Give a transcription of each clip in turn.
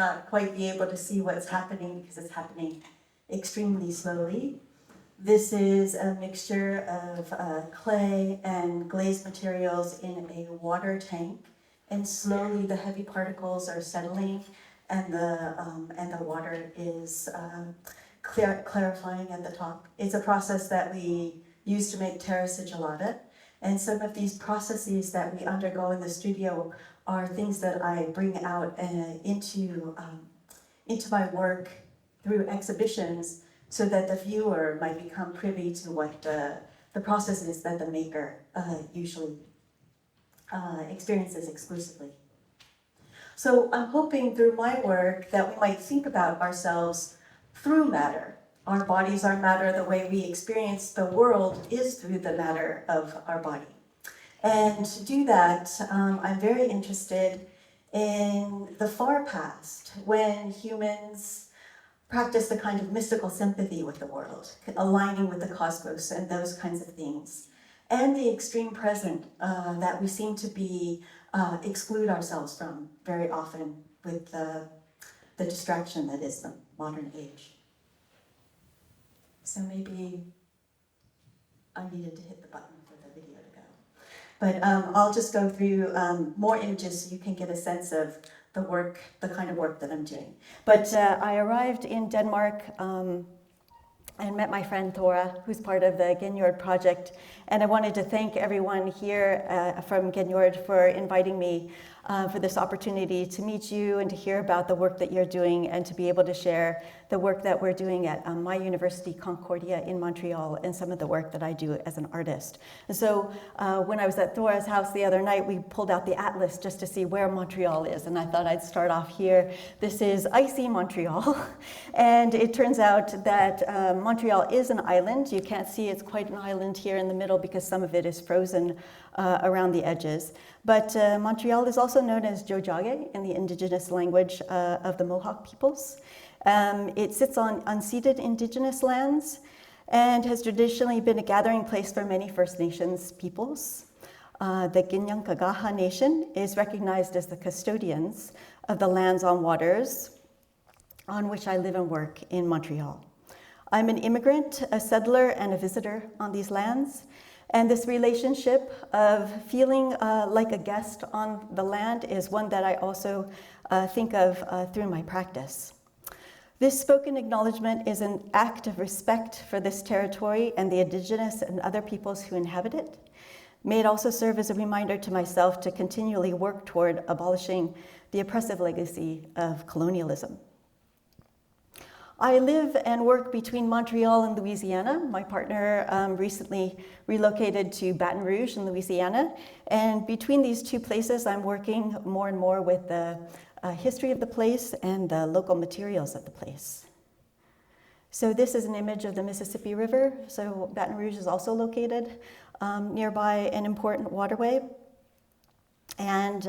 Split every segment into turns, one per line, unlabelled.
not quite be able to see what's happening because it's happening extremely slowly. This is a mixture of clay and glazed materials in a water tank, and slowly the heavy particles are settling, and the water is clarifying at the top. It's a process that we use to make terra sigillata, and some of these processes that we undergo in the studio are things that I bring out into my work through exhibitions, so that the viewer might become privy to what the process is that the maker usually experiences exclusively. So I'm hoping through my work that we might think about ourselves through matter. Our bodies are matter. The way we experience the world is through the matter of our body. And to do that, I'm very interested in the far past, when humans practice the kind of mystical sympathy with the world, aligning with the cosmos and those kinds of things, and the extreme present that we seem to be exclude ourselves from very often with the distraction that is the modern age. So maybe I needed to hit the button for the video to go. But I'll just go through more images so you can get a sense of the work, the kind of work that I'm doing. But I arrived in Denmark and met my friend Thora, who's part of the GenJord project. And I wanted to thank everyone here from GenJord for inviting me for this opportunity to meet you and to hear about the work that you're doing, and to be able to share the work that we're doing at my university, Concordia in Montreal, and some of the work that I do as an artist. And so when I was at Thora's house the other night, we pulled out the atlas just to see where Montreal is, and I thought I'd start off here. This is icy Montreal, and it turns out that Montreal is an island. You can't see it's quite an island here in the middle because some of it is frozen around the edges. But Montreal is also known as Jojage in the indigenous language of the Mohawk peoples. It sits on unceded indigenous lands and has traditionally been a gathering place for many First Nations peoples. The Ginyankagaha Nation is recognized as the custodians of the lands on waters on which I live and work in Montreal. I'm an immigrant, a settler, and a visitor on these lands. And this relationship of feeling like a guest on the land is one that I also think of through my practice. This spoken acknowledgement is an act of respect for this territory and the indigenous and other peoples who inhabit it. May it also serve as a reminder to myself to continually work toward abolishing the oppressive legacy of colonialism. I live and work between Montreal and Louisiana. My partner recently relocated to Baton Rouge in Louisiana. And between these two places, I'm working more and more with the history of the place and the local materials of the place. So this is an image of the Mississippi River. So Baton Rouge is also located nearby an important waterway. And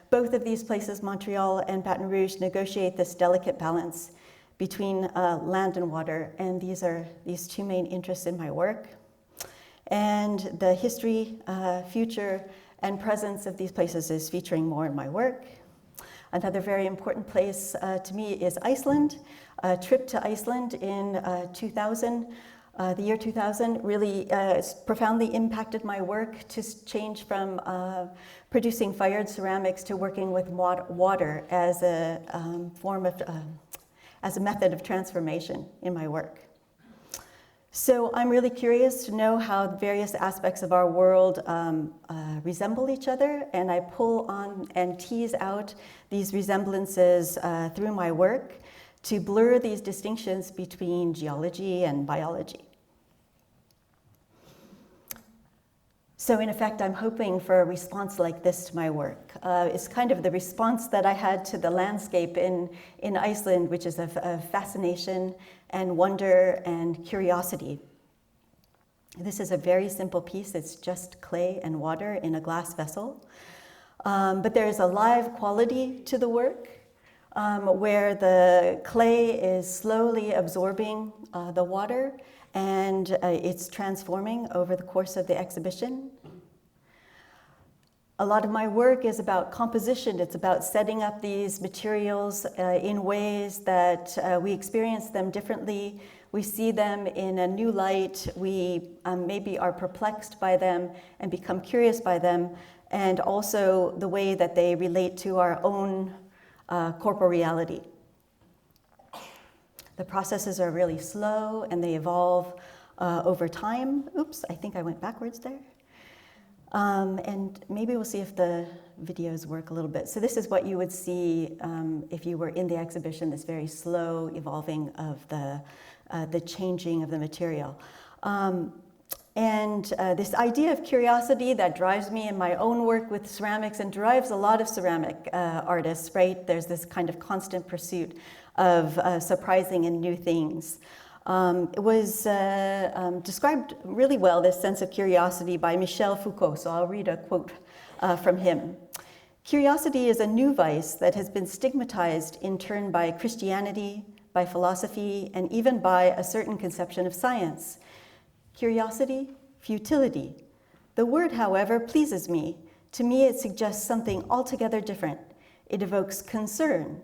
both of these places, Montreal and Baton Rouge, negotiate this delicate balance between land and water, and these are these two main interests in my work. And the history, future, and presence of these places is featuring more in my work. Another very important place to me is Iceland. A trip to Iceland in 2000, the year 2000, really profoundly impacted my work to change from producing fired ceramics to working with water as a form of as a method of transformation in my work. So I'm really curious to know how various aspects of our world resemble each other, and I pull on and tease out these resemblances through my work to blur these distinctions between geology and biology. So in effect, I'm hoping for a response like this to my work. It's kind of the response that I had to the landscape in Iceland, which is of fascination and wonder and curiosity. This is a very simple piece. It's just clay and water in a glass vessel. But there is a live quality to the work where the clay is slowly absorbing the water, and it's transforming over the course of the exhibition. A lot of my work is about composition. It's about setting up these materials in ways that we experience them differently. We see them in a new light. We maybe are perplexed by them and become curious by them, and also the way that they relate to our own corporeal reality. The processes are really slow and they evolve over time. Oops, I think I went backwards there. And maybe we'll see if the videos work a little bit. So this is what you would see if you were in the exhibition, this very slow evolving of the changing of the material. This idea of curiosity that drives me in my own work with ceramics and drives a lot of ceramic artists, right? There's this kind of constant pursuit of surprising and new things. It was described really well, this sense of curiosity, by Michel Foucault, so I'll read a quote from him. "Curiosity is a new vice that has been stigmatized in turn by Christianity, by philosophy, and even by a certain conception of science. Curiosity, futility. The word, however, pleases me. To me, it suggests something altogether different. It evokes concern.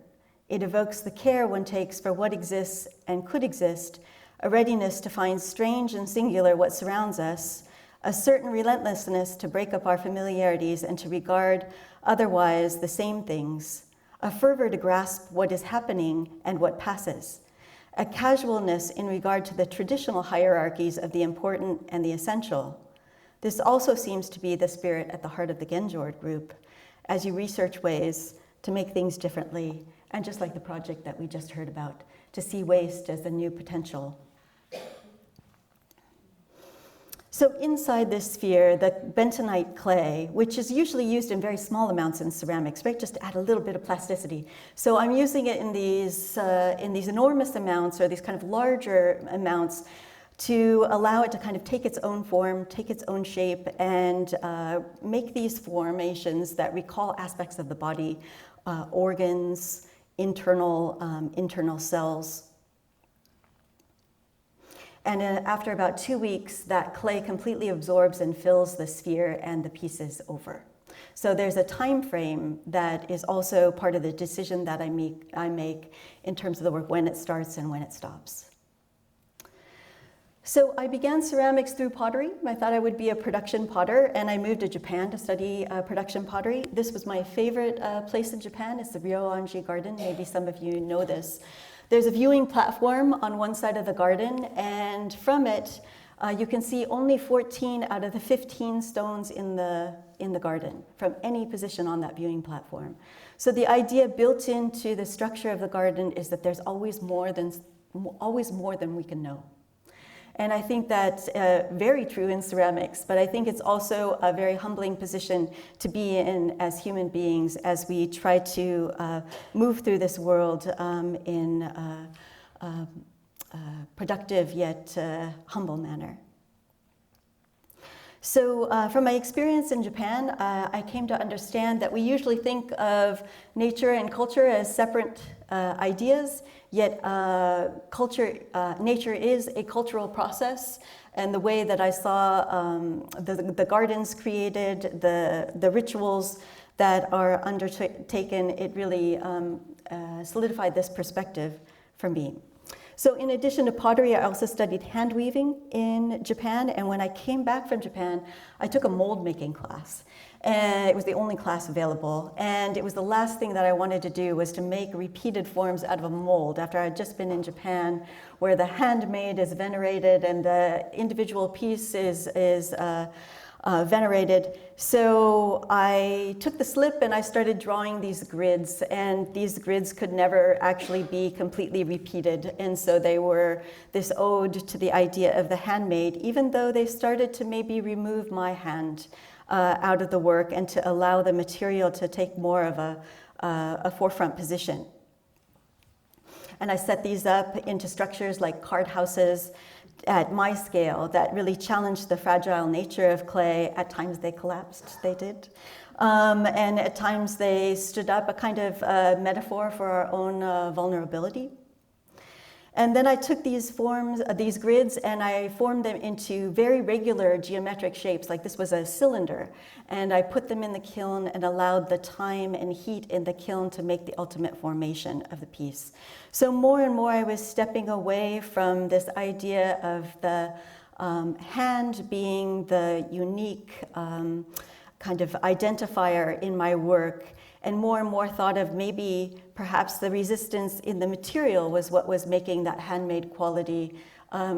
It evokes the care one takes for what exists and could exist, a readiness to find strange and singular what surrounds us, a certain relentlessness to break up our familiarities and to regard otherwise the same things, a fervor to grasp what is happening and what passes, a casualness in regard to the traditional hierarchies of the important and the essential. This also seems to be the spirit at the heart of the GenJord group, as you research ways to make things differently, and just like the project that we just heard about, to see waste as a new potential. So inside this sphere, the bentonite clay, which is usually used in very small amounts in ceramics, right, just to add a little bit of plasticity. So I'm using it in these enormous amounts, or these kind of larger amounts, to allow it to kind of take its own form, take its own shape, and make these formations that recall aspects of the body, organs, internal cells. And after about 2 weeks, that clay completely absorbs and fills the sphere and the pieces over. So there's a time frame that is also part of the decision that I make in terms of the work, when it starts and when it stops. So I began ceramics through pottery. I thought I would be a production potter, and I moved to Japan to study production pottery. This was my favorite place in Japan. It's the Ryoanji Garden. Maybe some of you know this. There's a viewing platform on one side of the garden, and from it, you can see only 14 out of the 15 stones in the garden from any position on that viewing platform. So the idea built into the structure of the garden is that there's always more than we can know. And I think that's very true in ceramics, but I think it's also a very humbling position to be in as human beings as we try to move through this world in a productive yet humble manner. So from my experience in Japan, I came to understand that we usually think of nature and culture as separate ideas, yet nature is a cultural process, and the way that I saw the gardens created, the rituals that are undertaken, it really solidified this perspective for me. So in addition to pottery, I also studied hand weaving in Japan, and when I came back from Japan, I took a mold making class. And it was the only class available, and it was the last thing that I wanted to do, was to make repeated forms out of a mold after I had just been in Japan, where the handmade is venerated and the individual piece is venerated. So I took the slip and I started drawing these grids, and these grids could never actually be completely repeated, and so they were this ode to the idea of the handmade, even though they started to maybe remove my hand out of the work and to allow the material to take more of a forefront position. And I set these up into structures like card houses at my scale that really challenged the fragile nature of clay. At times they collapsed, they did. And at times they stood up, a kind of metaphor for our own vulnerability. And then I took these forms, these grids, and I formed them into very regular geometric shapes, like this was a cylinder. And I put them in the kiln and allowed the time and heat in the kiln to make the ultimate formation of the piece. So more and more I was stepping away from this idea of the hand being the unique kind of identifier in my work, and more thought of maybe perhaps the resistance in the material was what was making that handmade quality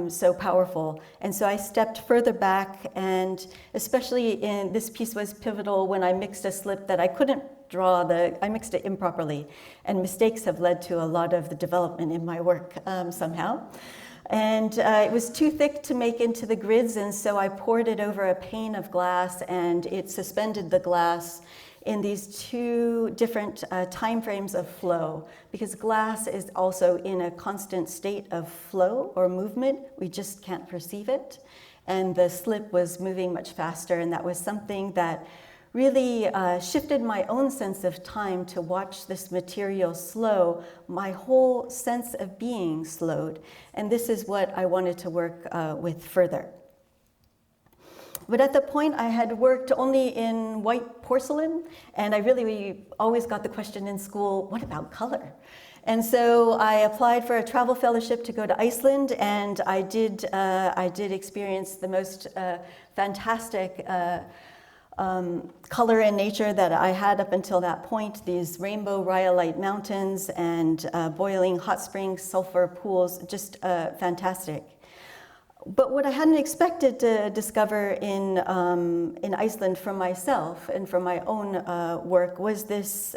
so powerful. And so I stepped further back, and especially in this piece was pivotal when I mixed a slip that I couldn't draw, I mixed it improperly, and mistakes have led to a lot of the development in my work somehow. And it was too thick to make into the grids, and so I poured it over a pane of glass, and it suspended the glass in these two different time frames of flow, because glass is also in a constant state of flow or movement. We just can't perceive it. And the slip was moving much faster, and that was something that really shifted my own sense of time to watch this material slow. My whole sense of being slowed. And this is what I wanted to work with further. But at the point I had worked only in white porcelain, and I really always got the question in school, what about color? And so I applied for a travel fellowship to go to Iceland, and I did experience the most fantastic color and nature that I had up until that point, these rainbow rhyolite mountains and boiling hot springs, sulfur pools, just fantastic. But what I hadn't expected to discover in Iceland for myself and from my own work was this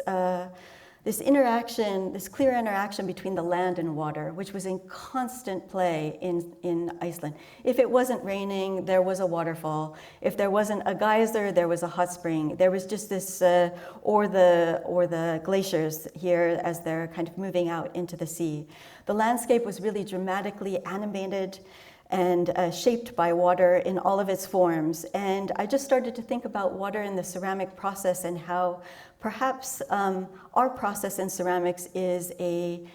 interaction, this clear interaction between the land and water, which was in constant play in Iceland. If it wasn't raining, there was a waterfall. If there wasn't a geyser, there was a hot spring. There was just this, or the glaciers here as they're kind of moving out into the sea. The landscape was really dramatically animated and shaped by water in all of its forms. And I just started to think about water in the ceramic process and how perhaps our process in ceramics is a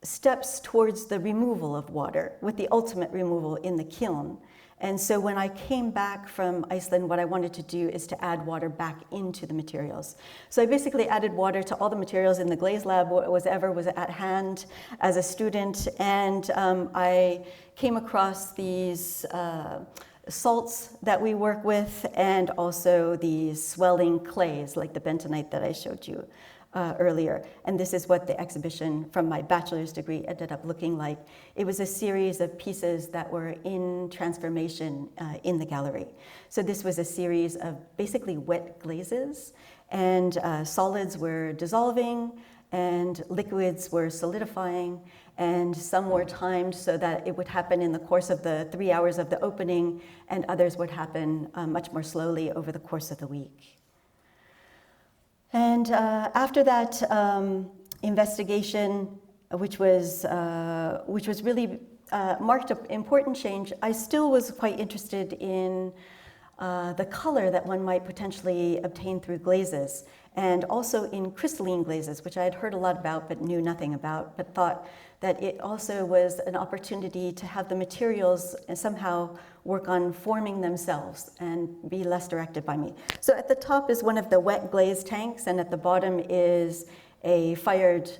steps towards the removal of water, with the ultimate removal in the kiln. And so when I came back from Iceland, what I wanted to do is to add water back into the materials. So I basically added water to all the materials in the glaze lab, whatever was at hand as a student. And I came across these salts that we work with, and also these swelling clays, like the bentonite that I showed you earlier. And this is what the exhibition from my bachelor's degree ended up looking like. It was a series of pieces that were in transformation in the gallery. So this was a series of basically wet glazes, and solids were dissolving, and liquids were solidifying, and some were timed so that it would happen in the course of the 3 hours of the opening, and others would happen much more slowly over the course of the week. And after that investigation, which was really marked an important change, I still was quite interested in the color that one might potentially obtain through glazes, and also in crystalline glazes, which I had heard a lot about but knew nothing about, but thought that it also was an opportunity to have the materials somehow work on forming themselves and be less directed by me. So at the top is one of the wet glaze tanks, and at the bottom is a fired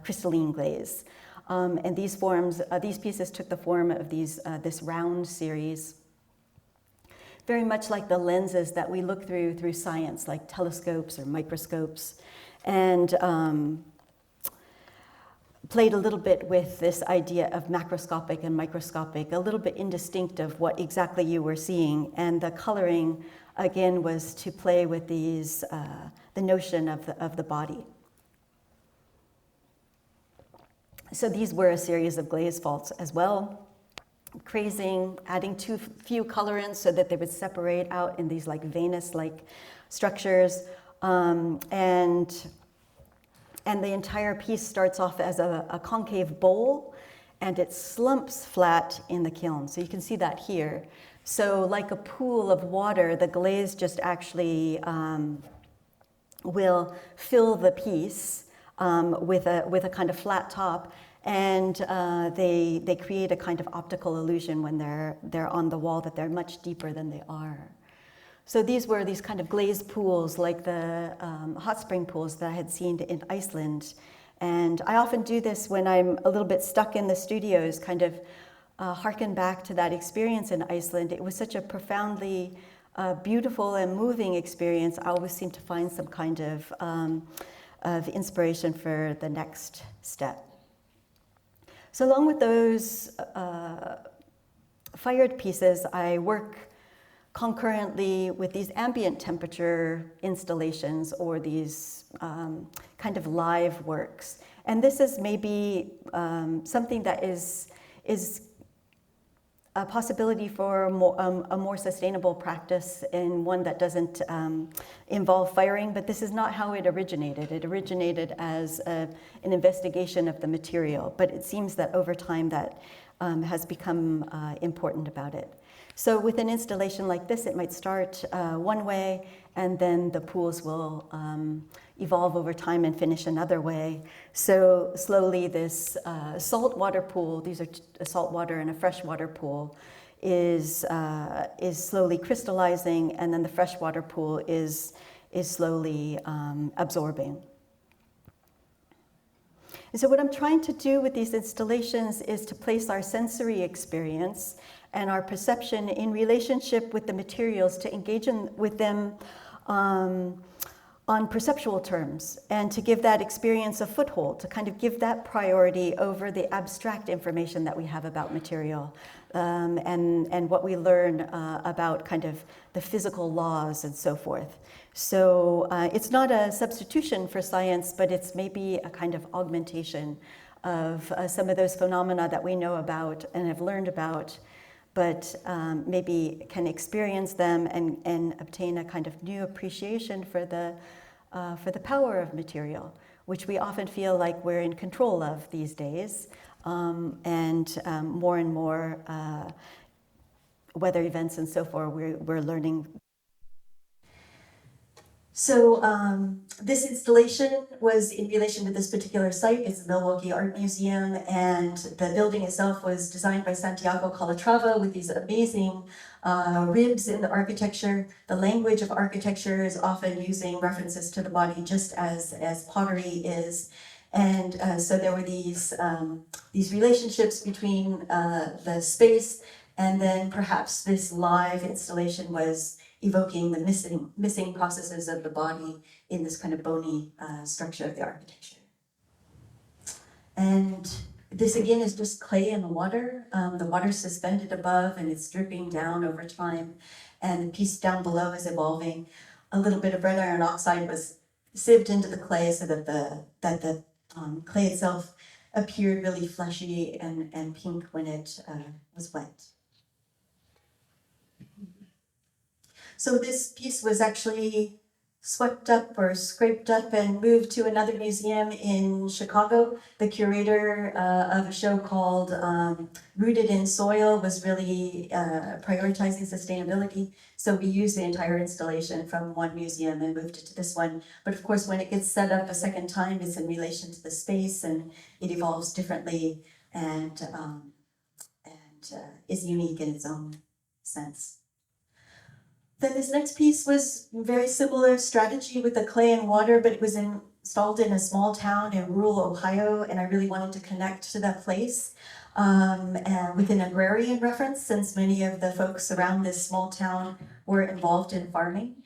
crystalline glaze. And these forms, these pieces took the form of this round series, very much like the lenses that we look through science, like telescopes or microscopes, and played a little bit with this idea of macroscopic and microscopic, a little bit indistinct of what exactly you were seeing. And the coloring, again, was to play with these, the notion of the body. So these were a series of glaze faults as well, crazing, adding too few colorants so that they would separate out in these like venous-like structures, and the entire piece starts off as a concave bowl, and it slumps flat in the kiln. So you can see that here. So like a pool of water, the glaze just actually will fill the piece with a kind of flat top, And they create a kind of optical illusion when they're on the wall that they're much deeper than they are. So these were these kind of glazed pools, like the hot spring pools that I had seen in Iceland. And I often do this when I'm a little bit stuck in the studios, kind of harken back to that experience in Iceland. It was such a profoundly beautiful and moving experience. I always seem to find some kind of inspiration for the next step. So along with those fired pieces, I work concurrently with these ambient temperature installations or these kind of live works. And this is maybe something that is a possibility for a more sustainable practice, and one that doesn't involve firing, but this is not how it originated. It originated as an investigation of the material, but it seems that over time that has become important about it. So with an installation like this, it might start one way, and then the pools will evolve over time and finish another way. So slowly this saltwater pool, these are a saltwater and a freshwater pool, is slowly crystallizing, and then the freshwater pool is slowly absorbing. And so what I'm trying to do with these installations is to place our sensory experience and our perception in relationship with the materials, to engage with them on perceptual terms, and to give that experience a foothold, to kind of give that priority over the abstract information that we have about material, and what we learn about kind of the physical laws and so forth. So it's not a substitution for science, but it's maybe a kind of augmentation of some of those phenomena that we know about and have learned about, but maybe can experience them and obtain a kind of new appreciation for the power of material, which we often feel like we're in control of these days, and more weather events and so forth, we're learning. So this installation was in relation to this particular site. It's the Milwaukee Art Museum, and the building itself was designed by Santiago Calatrava with these amazing ribs in the architecture. The language of architecture is often using references to the body, just as pottery is. And so there were these relationships between the space, and then perhaps this live installation was evoking the missing processes of the body in this kind of bony structure of the architecture. And this again is just clay and water. The water's suspended above and it's dripping down over time, and the piece down below is evolving. A little bit of red iron oxide was sieved into the clay so that the clay itself appeared really fleshy and pink when it was wet. So this piece was actually swept up or scraped up and moved to another museum in Chicago. The curator of a show called Rooted in Soil was really prioritizing sustainability. So we used the entire installation from one museum and moved it to this one. But of course, when it gets set up a second time, it's in relation to the space, and it evolves differently and is unique in its own sense. Then this next piece was very similar strategy with the clay and water, but it was installed in a small town in rural Ohio, and I really wanted to connect to that place and with an agrarian reference, since many of the folks around this small town were involved in farming.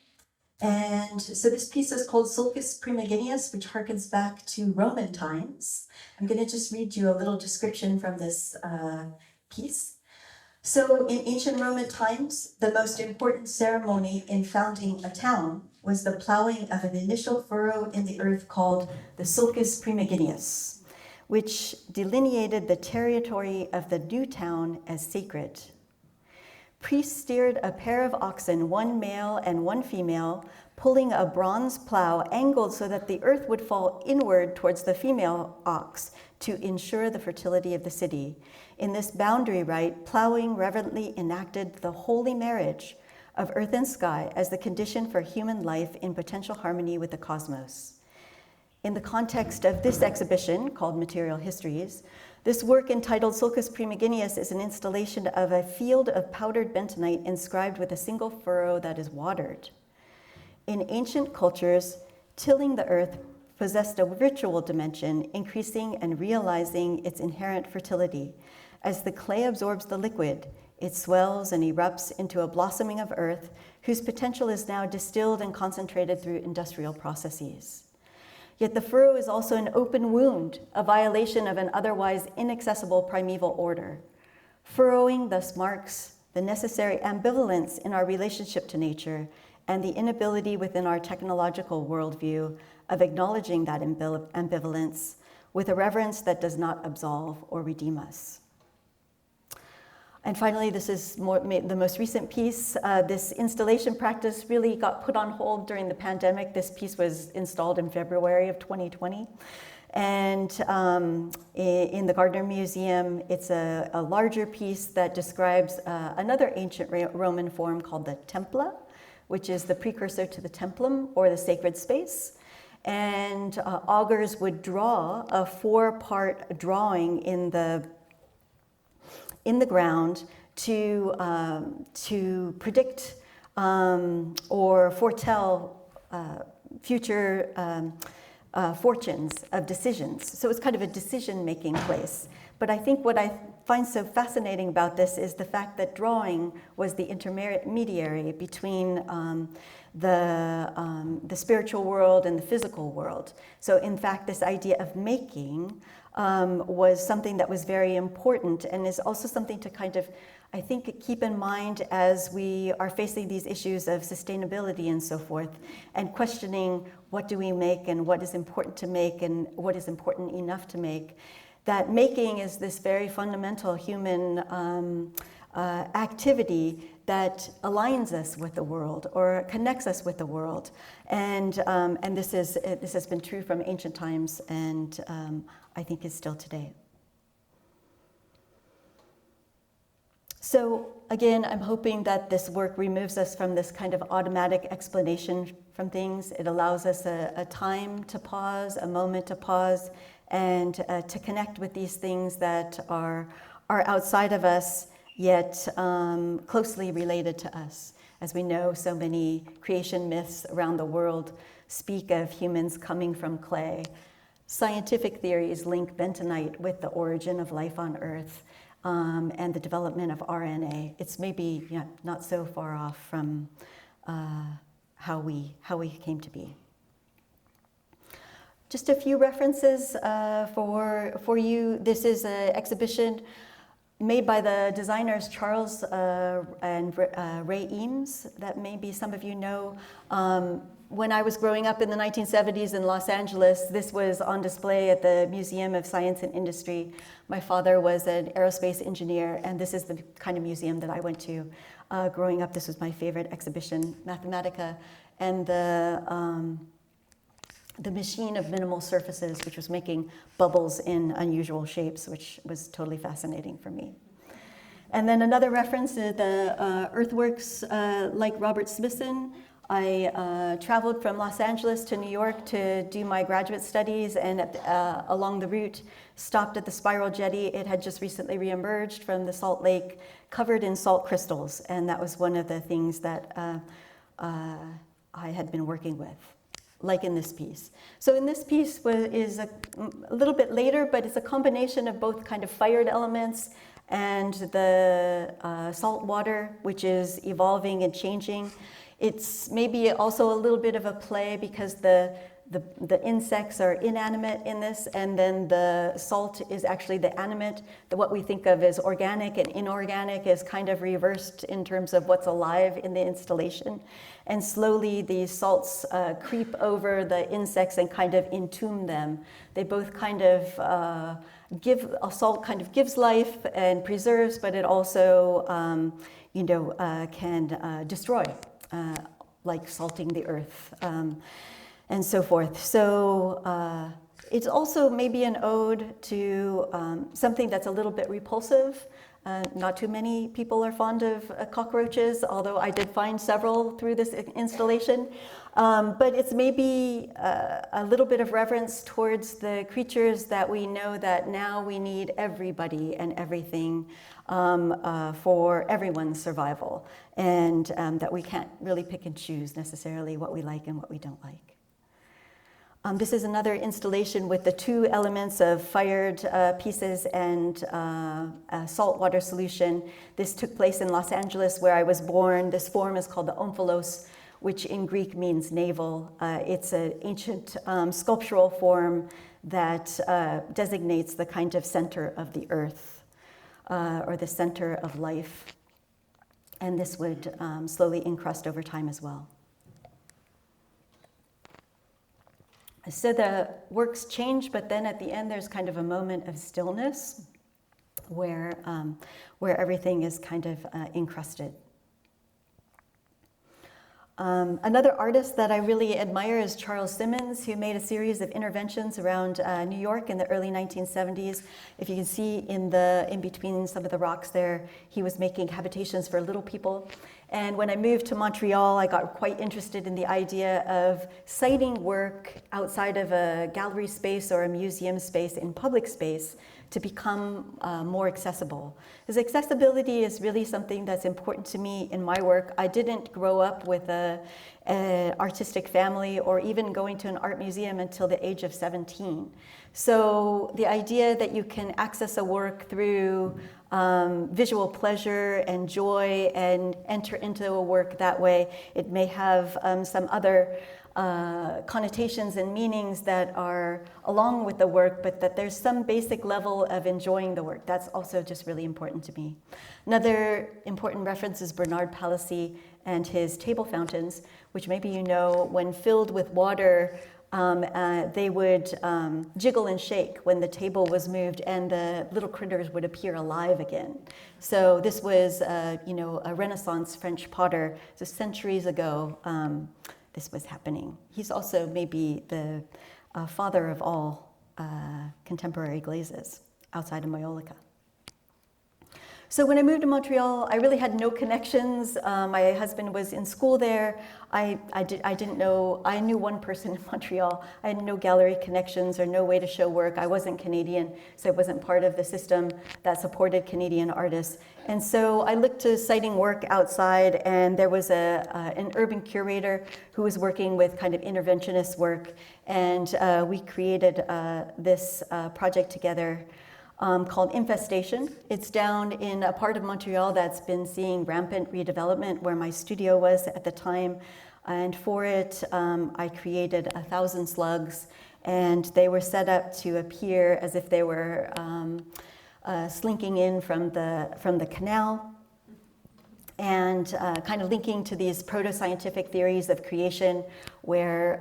And so this piece is called Sulcus Primigenius, which harkens back to Roman times. I'm going to just read you a little description from this piece. So in ancient Roman times, the most important ceremony in founding a town was the plowing of an initial furrow in the earth called the Sulcus Primigenius, which delineated the territory of the new town as sacred. Priests steered a pair of oxen, one male and one female, pulling a bronze plow angled so that the earth would fall inward towards the female ox to ensure the fertility of the city. In this boundary rite, plowing reverently enacted the holy marriage of earth and sky as the condition for human life in potential harmony with the cosmos. in the context of this exhibition called Material Histories. This work, entitled Sulcus Primigenius, is an installation of a field of powdered bentonite inscribed with a single furrow that is watered. In ancient cultures, tilling the earth possessed a ritual dimension, increasing and realizing its inherent fertility. As the clay absorbs the liquid, it swells and erupts into a blossoming of earth whose potential is now distilled and concentrated through industrial processes. Yet the furrow is also an open wound, a violation of an otherwise inaccessible primeval order. Furrowing thus marks the necessary ambivalence in our relationship to nature and the inability within our technological worldview of acknowledging that ambivalence with a reverence that does not absolve or redeem us. And finally, this is the most recent piece. This installation practice really got put on hold during the pandemic. This piece was installed in February of 2020. And in the Gardner Museum, it's a larger piece that describes another ancient Roman form called the templa, which is the precursor to the templum, or the sacred space. And augurs would draw a 4-part drawing in the ground to predict or foretell future fortunes of decisions. So it's kind of a decision-making place. But I think what I find so fascinating about this is the fact that drawing was the intermediary between the spiritual world and the physical world. So in fact, this idea of making was something that was very important, and is also something to kind of, I think, keep in mind as we are facing these issues of sustainability and so forth, and questioning what do we make and what is important to make and what is important enough to make. That making is this very fundamental human activity that aligns us with the world or connects us with the world, and this has been true from ancient times, and I think is still today. So again, I'm hoping that this work removes us from this kind of automatic explanation from things. It allows us a time to pause, a moment to pause, and to connect with these things that are outside of us, yet closely related to us. As we know, so many creation myths around the world speak of humans coming from clay. Scientific theories link bentonite with the origin of life on Earth and the development of RNA. It's maybe not so far off from how we came to be. Just a few references for you. This is an exhibition made by the designers Charles and Ray Eames, that maybe some of you know. When I was growing up in the 1970s in Los Angeles, this was on display at the Museum of Science and Industry. My father was an aerospace engineer, and this is the kind of museum that I went to. Growing up, this was my favorite exhibition, Mathematica, and the machine of minimal surfaces, which was making bubbles in unusual shapes, which was totally fascinating for me. And then another reference to the earthworks like Robert Smithson. I traveled from Los Angeles to New York to do my graduate studies, and along the route stopped at the Spiral Jetty. It had just recently reemerged from the salt lake, covered in salt crystals, and that was one of the things that I had been working with, like in this piece. So in this piece is a little bit later, but it's a combination of both kind of fired elements and the salt water, which is evolving and changing. It's maybe also a little bit of a play because the insects are inanimate in this, and then the salt is actually the animate. What we think of as organic and inorganic is kind of reversed in terms of what's alive in the installation. And slowly these salts creep over the insects and kind of entomb them. They both kind of a salt kind of gives life and preserves, but it also can destroy, like salting the earth. And so forth. So it's also maybe an ode to something that's a little bit repulsive Not too many people are fond of cockroaches, although I did find several through this installation. But it's maybe a little bit of reverence towards the creatures that we know that now we need everybody and everything for everyone's survival, and that we can't really pick and choose necessarily what we like and what we don't like. This is another installation with the two elements of fired pieces and a saltwater solution. This took place in Los Angeles, where I was born. This form is called the omphalos, which in Greek means navel. It's an ancient sculptural form that designates the kind of center of the earth, or the center of life. And this would slowly encrust over time as well. So the works change, but then at the end there's kind of a moment of stillness where everything is kind of encrusted. Another artist that I really admire is Charles Simmons, who made a series of interventions around New York in the early 1970s. If you can see in between some of the rocks there, he was making habitations for little people. And when I moved to Montreal, I got quite interested in the idea of siting work outside of a gallery space or a museum space in public space to become more accessible. Because accessibility is really something that's important to me in my work. I didn't grow up with an artistic family or even going to an art museum until the age of 17. So the idea that you can access a work through visual pleasure and joy and enter into a work that way, it may have some other connotations and meanings that are along with the work, but that there's some basic level of enjoying the work. That's also just really important to me. Another important reference is Bernard Palissy and his table fountains, which maybe you know, when filled with water, they would jiggle and shake when the table was moved, and the little critters would appear alive again. So this was, a Renaissance French potter. So centuries ago, this was happening. He's also maybe the father of all contemporary glazes outside of Maiolica. So when I moved to Montreal, I really had no connections. My husband was in school there. I didn't know, I knew one person in Montreal. I had no gallery connections or no way to show work. I wasn't Canadian, so I wasn't part of the system that supported Canadian artists. And so I looked to siting work outside, and there was an urban curator who was working with kind of interventionist work, and we created this project together called Infestation. It's down in a part of Montreal that's been seeing rampant redevelopment, where my studio was at the time. And for it, I created 1,000 slugs, and they were set up to appear as if they were slinking in from the canal, and kind of linking to these proto-scientific theories of creation, where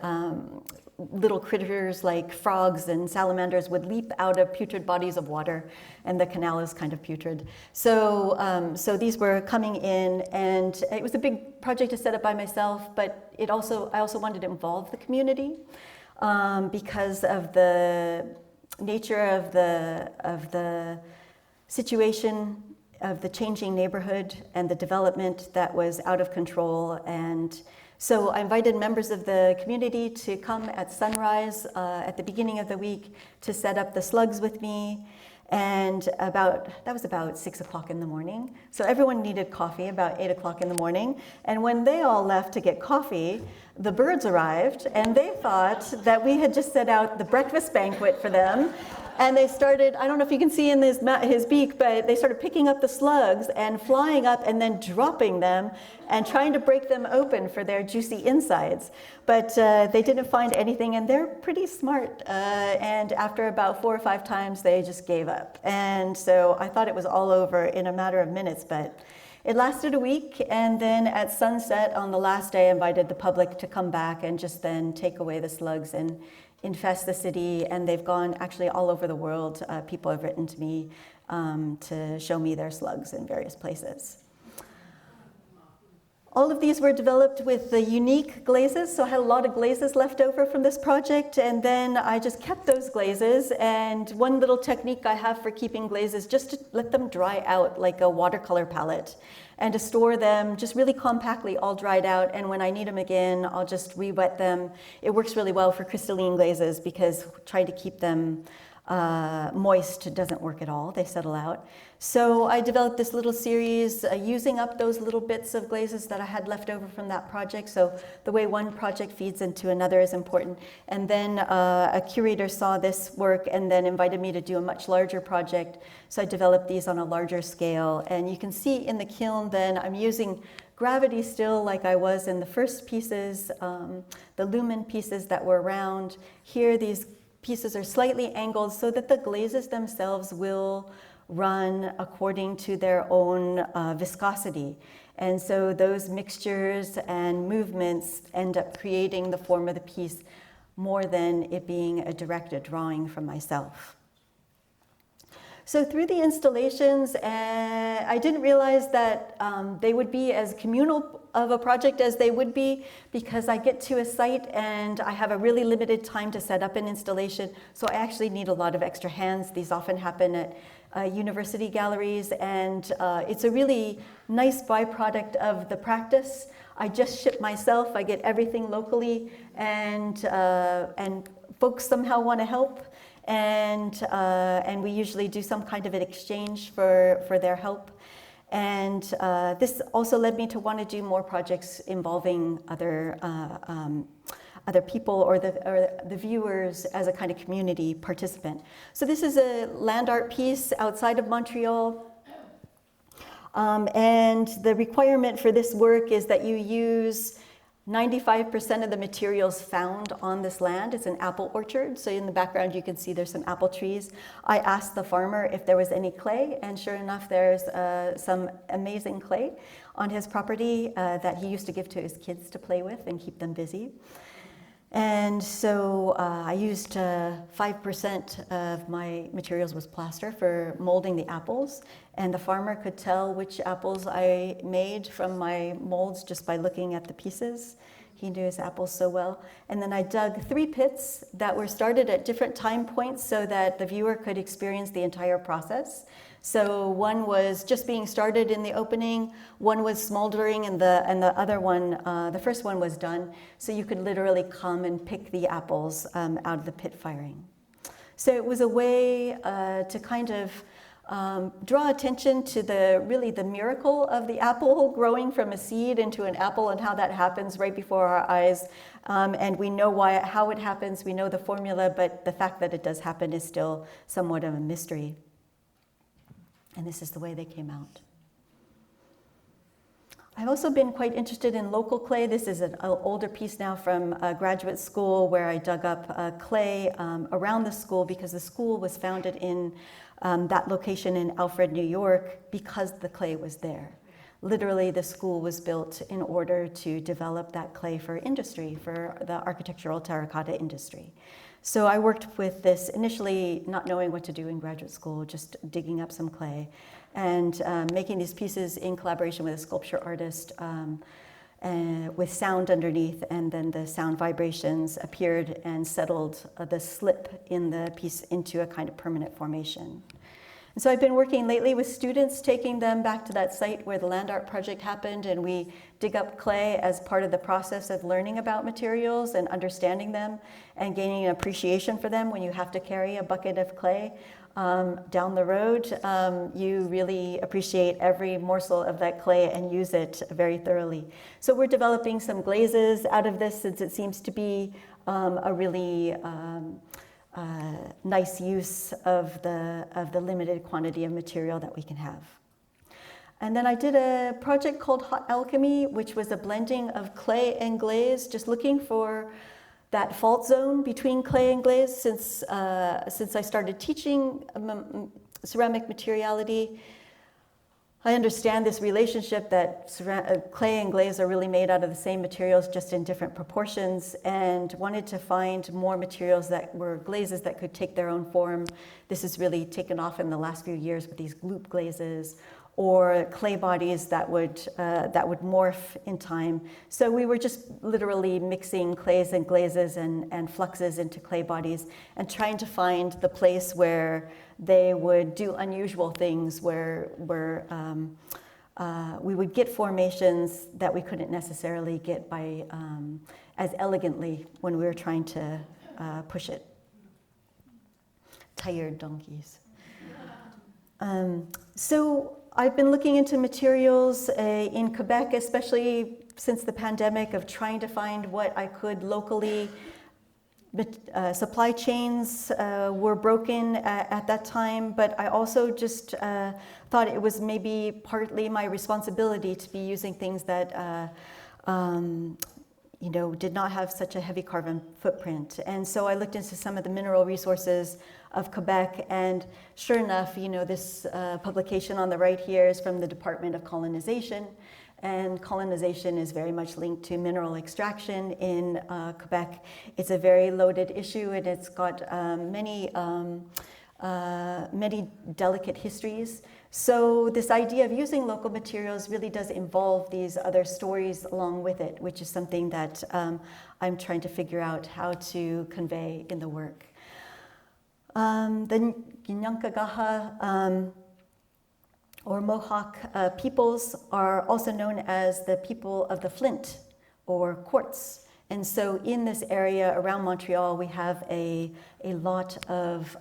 little critters like frogs and salamanders would leap out of putrid bodies of water, and the canal is kind of putrid. So, so these were coming in, and it was a big project to set up by myself, but I also wanted to involve the community because of the nature of the situation of the changing neighborhood and the development that was out of control. And so I invited members of the community to come at sunrise at the beginning of the week to set up the slugs with me. And that was about 6 o'clock in the morning. So everyone needed coffee about 8 o'clock in the morning. And when they all left to get coffee, the birds arrived, and they thought that we had just set out the breakfast banquet for them. And they started, I don't know if you can see in his beak, but they started picking up the slugs and flying up and then dropping them and trying to break them open for their juicy insides. But they didn't find anything, and they're pretty smart. And after about 4 or 5 times, they just gave up. And so I thought it was all over in a matter of minutes, but it lasted a week. And then at sunset on the last day, I invited the public to come back and just then take away the slugs and infest the city, and they've gone actually all over the world. People have written to me to show me their slugs in various places. All of these were developed with the unique glazes, so I had a lot of glazes left over from this project, and then I just kept those glazes. And one little technique I have for keeping glazes, just to let them dry out like a watercolor palette, and to store them just really compactly, all dried out, and when I need them again, I'll just re-wet them. It works really well for crystalline glazes because trying to keep them moist doesn't work at all, they settle out. So I developed this little series using up those little bits of glazes that I had left over from that project. So the way one project feeds into another is important. And then a curator saw this work and then invited me to do a much larger project. So I developed these on a larger scale. And you can see in the kiln then I'm using gravity still like I was in the first pieces, the lumen pieces that were round. Here these pieces are slightly angled so that the glazes themselves will run according to their own viscosity. And so those mixtures and movements end up creating the form of the piece more than it being a direct drawing from myself. So through the installations, I didn't realize that they would be as communal of a project as they would be, because I get to a site and I have a really limited time to set up an installation, so I actually need a lot of extra hands. These often happen at university galleries, and it's a really nice byproduct of the practice. I just ship myself, I get everything locally, and folks somehow want to help. And we usually do some kind of an exchange for their help. And this also led me to want to do more projects involving other people or the viewers as a kind of community participant. So this is a land art piece outside of Montreal. And the requirement for this work is that you use 95% of the materials found on this land. It's an apple orchard, so in the background you can see there's some apple trees. I asked the farmer if there was any clay, and sure enough there's some amazing clay on his property that he used to give to his kids to play with and keep them busy. And so I used 5% of my materials was plaster for molding the apples, and the farmer could tell which apples I made from my molds just by looking at the pieces. He knew his apples so well. And then I dug 3 pits that were started at different time points so that the viewer could experience the entire process. So one was just being started in the opening, one was smoldering, and the other one, the first one was done. So you could literally come and pick the apples out of the pit firing. So it was a way to kind of draw attention to the miracle of the apple growing from a seed into an apple and how that happens right before our eyes. And we know how it happens, we know the formula, but the fact that it does happen is still somewhat of a mystery. And this is the way they came out. I've also been quite interested in local clay. This is an older piece now from graduate school where I dug up clay around the school because the school was founded in that location in Alfred, New York, because the clay was there. Literally, the school was built in order to develop that clay for industry, for the architectural terracotta industry. So I worked with this initially not knowing what to do in graduate school, just digging up some clay and making these pieces in collaboration with a sculpture artist with sound underneath, and then the sound vibrations appeared and settled the slip in the piece into a kind of permanent formation. And so I've been working lately with students, taking them back to that site where the land art project happened, and we dig up clay as part of the process of learning about materials and understanding them and gaining an appreciation for them. When you have to carry a bucket of clay down the road, you really appreciate every morsel of that clay and use it very thoroughly. So we're developing some glazes out of this, since it seems to be a really nice use of the limited quantity of material that we can have. And then I did a project called Hot Alchemy, which was a blending of clay and glaze, just looking for that fault zone between clay and glaze. Since I started teaching ceramic materiality, I understand this relationship that clay and glaze are really made out of the same materials, just in different proportions, and wanted to find more materials that were glazes that could take their own form. This has really taken off in the last few years with these gloop glazes, or clay bodies that would morph in time. So we were just literally mixing clays and glazes and fluxes into clay bodies and trying to find the place where they would do unusual things, where we would get formations that we couldn't necessarily get by as elegantly when we were trying to push it. Tired donkeys. So I've been looking into materials in Quebec, especially since the pandemic, of trying to find what I could locally. Supply chains were broken at that time, but I also just thought it was maybe partly my responsibility to be using things that did not have such a heavy carbon footprint. And so I looked into some of the mineral resources of Quebec, and sure enough, this publication on the right here is from the Department of Colonization, and colonization is very much linked to mineral extraction in Quebec. It's a very loaded issue, and it's got many delicate histories. So this idea of using local materials really does involve these other stories along with it, which is something that I'm trying to figure out how to convey in the work. The Nyankagaha or Mohawk peoples are also known as the people of the flint or quartz. And so in this area around Montreal, we have a lot of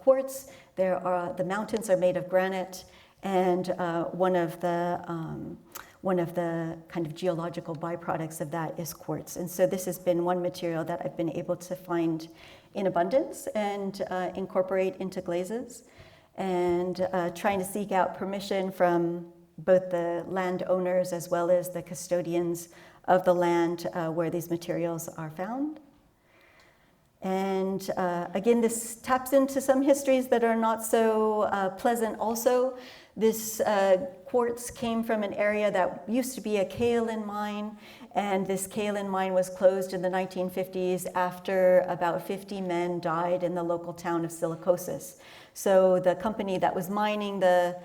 quartz. The mountains are made of granite, and one of the kind of geological byproducts of that is quartz. And so this has been one material that I've been able to find in abundance and incorporate into glazes, and trying to seek out permission from both the landowners as well as the custodians of the land where these materials are found. And again, this taps into some histories that are not so pleasant also. This quartz came from an area that used to be a kaolin mine, and this kaolin mine was closed in the 1950s after about 50 men died in the local town of Silicosis. So the company that was mining the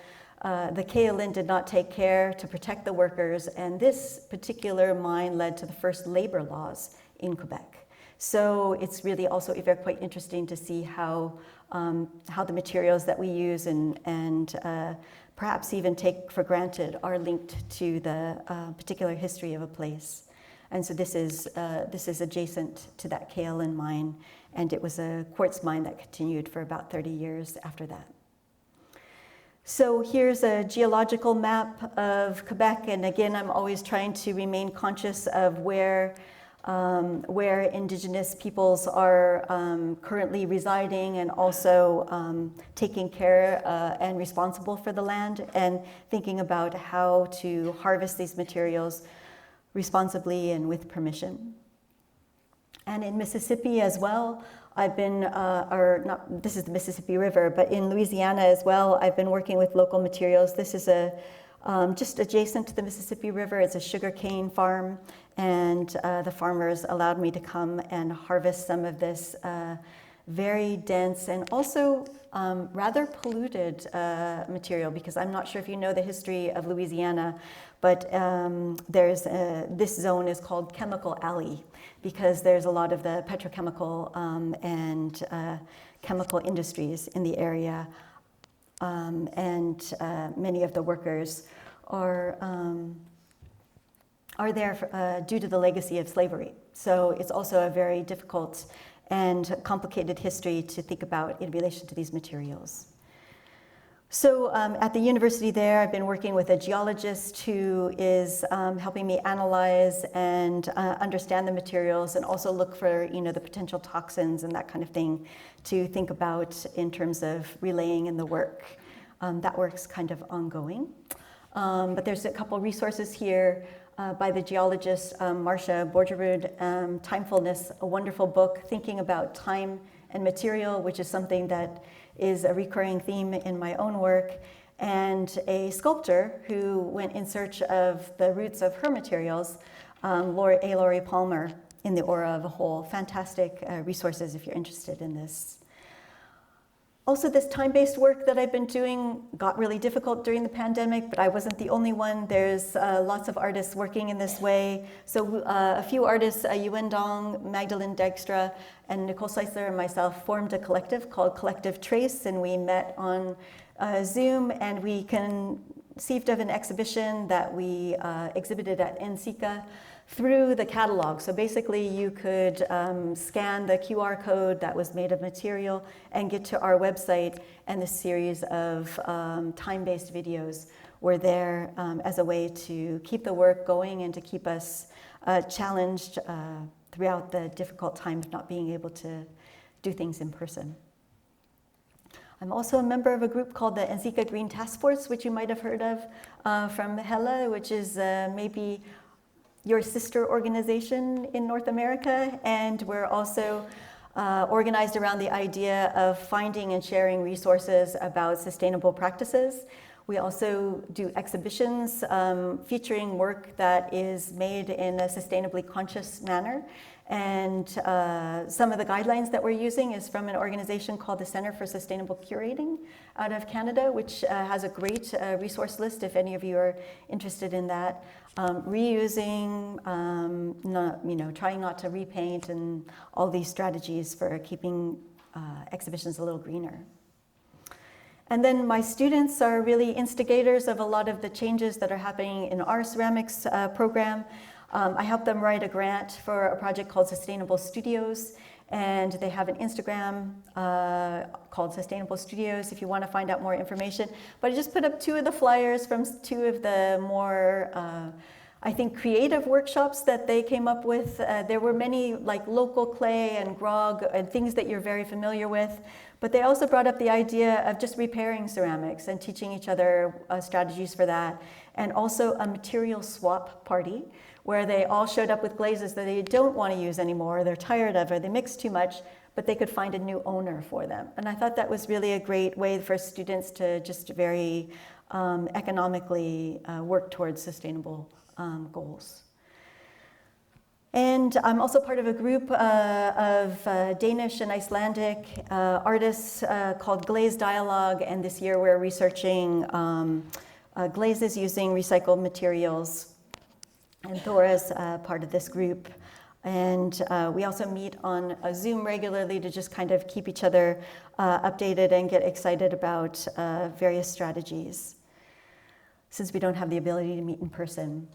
kaolin did not take care to protect the workers, and this particular mine led to the first labor laws in Quebec. So it's really also very quite interesting to see how the materials that we use and perhaps even take for granted are linked to the particular history of a place. And so this is adjacent to that kaolin mine, and it was a quartz mine that continued for about 30 years after that. So here's a geological map of Quebec, and again, I'm always trying to remain conscious of where Indigenous peoples are currently residing, and also taking care and responsible for the land, and thinking about how to harvest these materials responsibly and with permission. And in Mississippi as well, I've been, this is the Mississippi River, but in Louisiana as well, I've been working with local materials. This is just adjacent to the Mississippi River. It's a sugarcane farm, and the farmers allowed me to come and harvest some of this very dense and also rather polluted material, because I'm not sure if you know the history of Louisiana, but this zone is called Chemical Alley, because there's a lot of the petrochemical and chemical industries in the area, and many of the workers are there due to the legacy of slavery. So it's also a very difficult and complicated history to think about in relation to these materials. So at the university there, I've been working with a geologist who is helping me analyze and understand the materials, and also look for the potential toxins and that kind of thing to think about in terms of relaying in the work. That work's kind of ongoing. But there's a couple resources here by the geologist Marcia Borgerud, Timefulness, a wonderful book thinking about time and material, which is something that is a recurring theme in my own work, and a sculptor who went in search of the roots of her materials, Laurie Palmer, in The Aura of a Whole. Fantastic resources if you're interested in this. Also, this time-based work that I've been doing got really difficult during the pandemic, but I wasn't the only one. There's lots of artists working in this way. So a few artists, Yuen Dong, Magdalene Dijkstra, and Nicole Seisler and myself formed a collective called Collective Trace, and we met on Zoom, and we conceived of an exhibition that we exhibited at NCICA through the catalog. So basically you could scan the QR code that was made of material and get to our website, and the series of time-based videos were there as a way to keep the work going and to keep us challenged throughout the difficult time of not being able to do things in person. I'm also a member of a group called the NCICA Green Task Force, which you might have heard of from Hella, which is maybe your sister organization in North America, and we're also organized around the idea of finding and sharing resources about sustainable practices. We also do exhibitions featuring work that is made in a sustainably conscious manner. And some of the guidelines that we're using is from an organization called the Center for Sustainable Curating out of Canada, which has a great resource list if any of you are interested in that. Reusing, trying not to repaint, and all these strategies for keeping exhibitions a little greener. And then my students are really instigators of a lot of the changes that are happening in our ceramics program. I helped them write a grant for a project called Sustainable Studios, and they have an Instagram called Sustainable Studios if you want to find out more information. But I just put up two of the flyers from two of the more, I think, creative workshops that they came up with. There were many like local clay and grog and things that you're very familiar with, but they also brought up the idea of just repairing ceramics and teaching each other strategies for that, and also a material swap party, where they all showed up with glazes that they don't want to use anymore, they're tired of, or they mix too much, but they could find a new owner for them. And I thought that was really a great way for students to just very economically work towards sustainable goals. And I'm also part of a group of Danish and Icelandic artists called Glaze Dialogue, and this year we're researching glazes using recycled materials. And Thora's part of this group. And we also meet on Zoom regularly to just kind of keep each other updated and get excited about various strategies, since we don't have the ability to meet in person.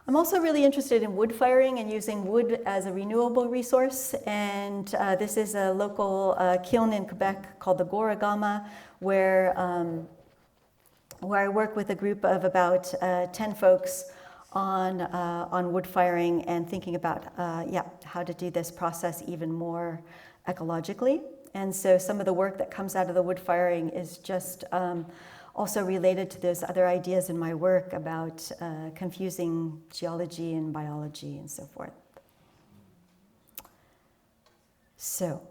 I'm also really interested in wood firing and using wood as a renewable resource. And this is a local kiln in Quebec called the Goragama, where I work with a group of about 10 folks on wood firing and thinking about how to do this process even more ecologically. And so some of the work that comes out of the wood firing is just also related to those other ideas in my work about confusing geology and biology and so forth. So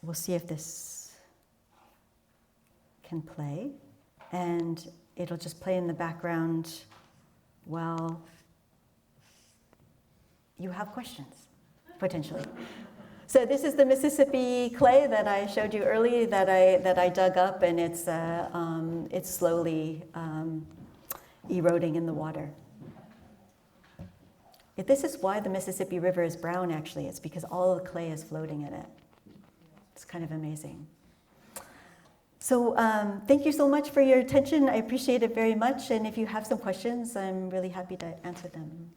we'll see if this can play, and it'll just play in the background while you have questions, potentially. So this is the Mississippi clay that I showed you earlier that I dug up, and it's slowly eroding in the water. This is why the Mississippi River is brown, actually. It's because all of the clay is floating in it. It's kind of amazing. So thank you so much for your attention. I appreciate it very much. And if you have some questions, I'm really happy to answer them.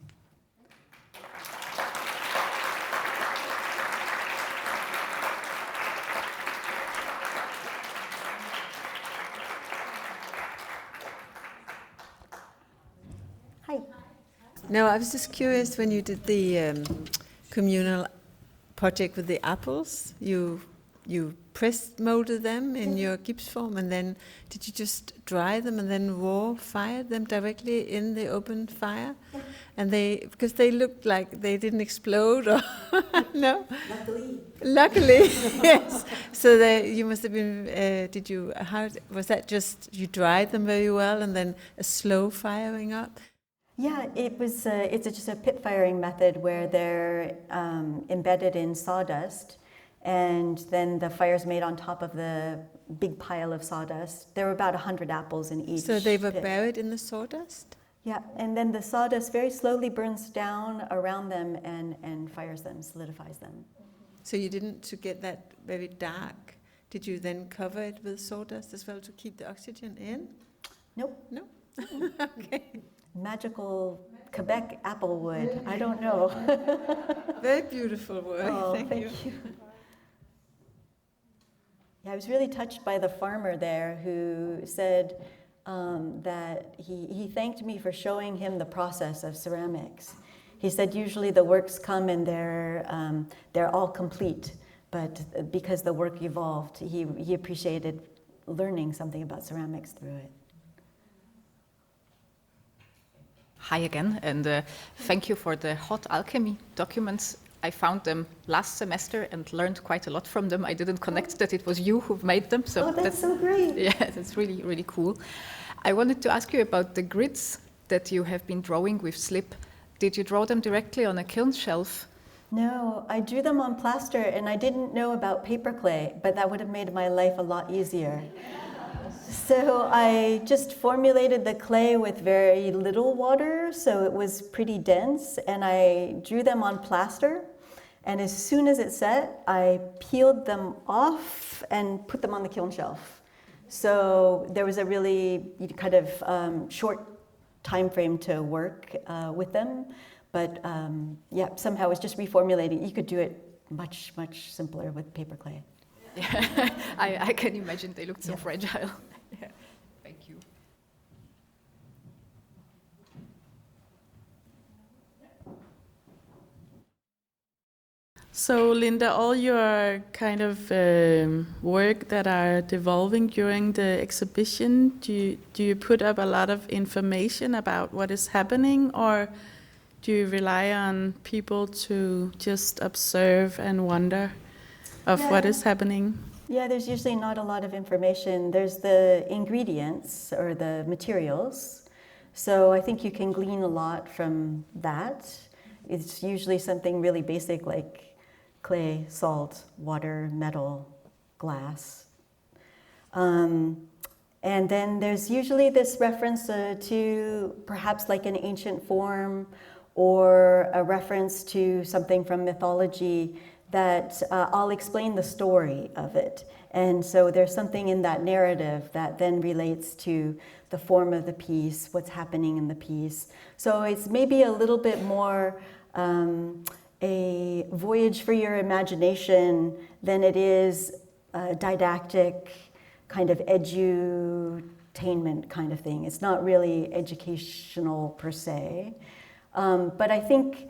Hi.
No, I was just curious, when you did the communal project with the apples, you press molded them in your gyps form, and then did you just dry them and then raw fire them directly in the open fire? And because they looked like they didn't explode, or no? Luckily, yes. So you must have been. How was that? Just you dried them very well and then a slow firing up?
Yeah, it was. It's just a pit firing method where they're embedded in sawdust.
and then the fire's made on top of the big pile of sawdust. There were about 100 apples in each
So they were
pit.
buried in the sawdust?
Yeah, and then the sawdust very slowly burns down around them and fires them, solidifies them.
So you didn't, to get that very dark, did you then cover it with sawdust as well to keep the oxygen in?
Nope.
No? Okay.
Magical Quebec apple wood. I don't know.
Very beautiful work.
Oh,
Thank you.
Yeah, I was really touched by the farmer there who said that he thanked me for showing him the process of ceramics. He said usually the works come and they're all complete, but because the work evolved, he appreciated learning something about ceramics through it.
Hi again, and thank you for the hot alchemy documents. I found them last semester and learned quite a lot from them. I didn't connect that it was you who made them. So
that's so great.
Yeah, that's really, really cool. I wanted to ask you about the grids that you have been drawing with slip. Did you draw them directly on a kiln shelf?
No, I drew them on plaster, and I didn't know about paper clay, but that would have made my life a lot easier. So I just formulated the clay with very little water, so it was pretty dense, and I drew them on plaster. And as soon as it set, I peeled them off and put them on the kiln shelf. So there was a really kind of short time frame to work with them. But yeah, somehow it's just reformulating. You could do it much, much simpler with paper clay.
Yeah, I can imagine they looked so fragile. Yeah. Thank you.
So, Linda, all your kind of work that are devolving during the exhibition, do you put up a lot of information about what is happening, or do you rely on people to just observe and wonder of what is happening?
Yeah, there's usually not a lot of information. There's the ingredients or the materials. So I think you can glean a lot from that. It's usually something really basic like clay, salt, water, metal, glass. And then there's usually this reference to perhaps like an ancient form or a reference to something from mythology that I'll explain the story of it. And so there's something in that narrative that then relates to the form of the piece, what's happening in the piece. So it's maybe a little bit more a voyage for your imagination than it is a didactic kind of edutainment kind of thing. It's not really educational per se. But I think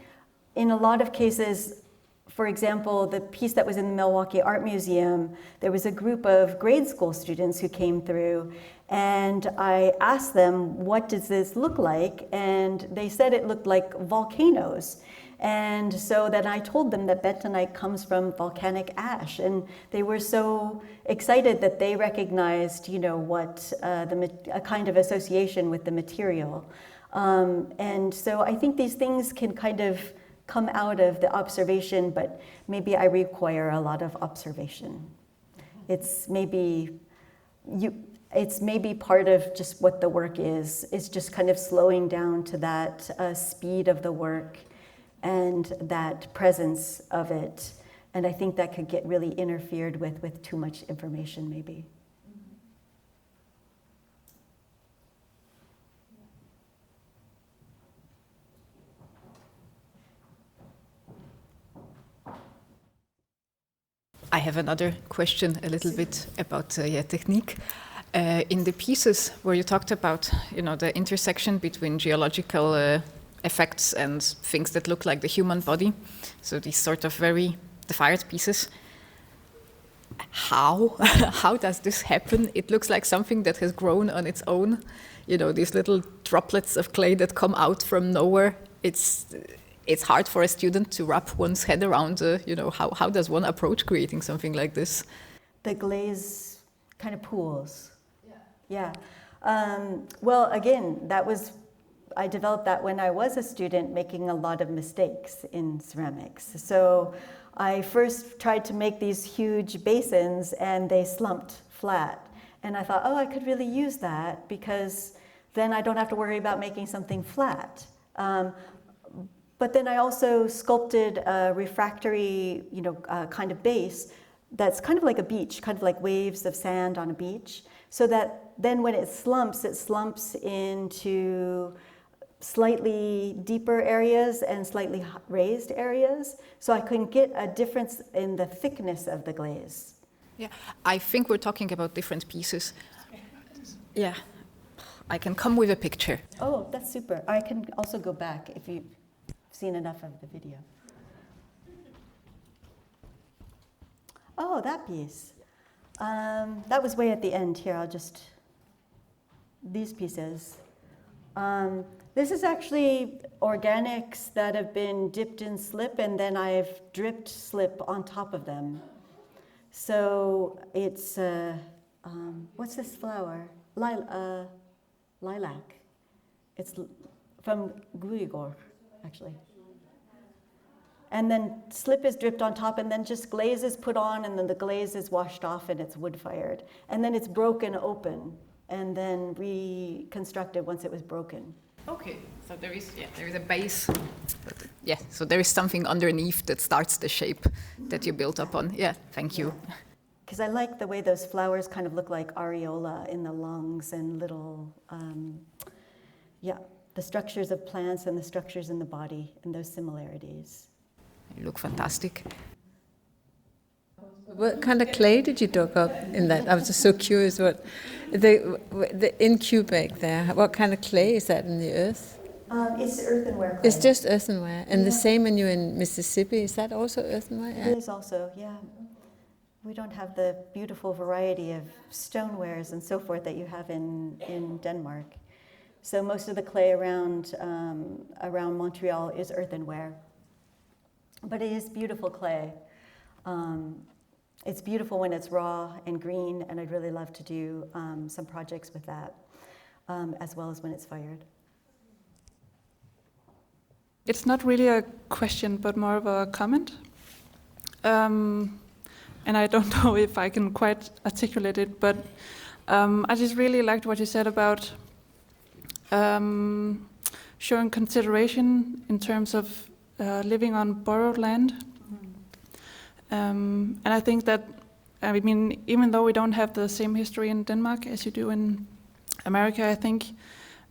in a lot of cases, for example, the piece that was in the Milwaukee Art Museum, there was a group of grade school students who came through, and I asked them, what does this look like? And they said it looked like volcanoes. And so then I told them that bentonite comes from volcanic ash, and they were so excited that they recognized, you know, what a kind of association with the material. And so I think these things can kind of come out of the observation, but maybe I require a lot of observation. It's maybe part of just what the work is. It's just kind of slowing down to that speed of the work and that presence of it. And I think that could get really interfered with too much information maybe.
I have another question a little bit about technique. In the pieces where you talked about, you know, the intersection between geological effects and things that look like the human body, so these sort of very defied pieces, how does this happen? It looks like something that has grown on its own, you know, these little droplets of clay that come out from nowhere. It's hard for a student to wrap one's head around, you know, how does one approach creating something like this?
The glaze kind of pools. Yeah. Well, again, I developed that when I was a student making a lot of mistakes in ceramics. So I first tried to make these huge basins and they slumped flat. And I thought, oh, I could really use that because then I don't have to worry about making something flat. But then I also sculpted a refractory, kind of base that's kind of like a beach, kind of like waves of sand on a beach, so that then when it slumps into slightly deeper areas and slightly raised areas, so I can get a difference in the thickness of the glaze.
Yeah, I think we're talking about different pieces. Yeah, I can come with a picture.
Oh, that's super. I can also go back if you've seen enough of the video. Oh, that piece. That was way at the end here. These pieces. This is actually organics that have been dipped in slip, and then I've dripped slip on top of them. So it's, what's this flower? Lilac. It's from Guigor, actually. And then slip is dripped on top, and then just glaze is put on, and then the glaze is washed off and it's wood-fired. And then it's broken open and then reconstructed once it was broken.
Okay, so there is a base. Yeah, so there is something underneath that starts the shape that you built upon. Yeah, thank you.
Because I like the way those flowers kind of look like areola in the lungs and little, the structures of plants and the structures in the body and those similarities.
You look fantastic.
What kind of clay did you dug up in that? I was just so curious. What the incubate there? What kind of clay is that in the earth?
It's earthenware clay.
It's just earthenware, and the same when you're in Mississippi. Is that also earthenware?
It is also, yeah. We don't have the beautiful variety of stonewares and so forth that you have in Denmark. So most of the clay around Montreal is earthenware. But it is beautiful clay. It's beautiful when it's raw and green, and I'd really love to do some projects with that, as well as when it's fired.
It's not really a question, but more of a comment. And I don't know if I can quite articulate it, but I just really liked what you said about showing consideration in terms of living on borrowed land. And I think that, even though we don't have the same history in Denmark as you do in America, I think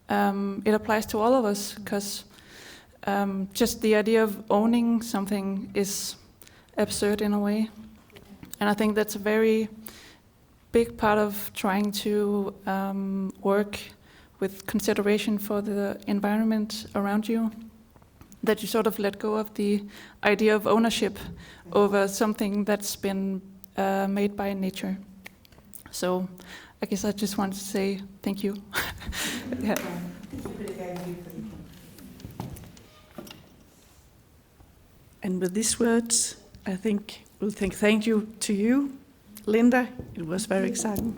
it applies to all of us, because just the idea of owning something is absurd in a way. And I think that's a very big part of trying to work with consideration for the environment around you, that you sort of let go of the idea of ownership over something that's been made by nature. So I guess I just want to say thank you. Yeah.
And with these words, I think we'll thank you to you, Linda. It was very exciting.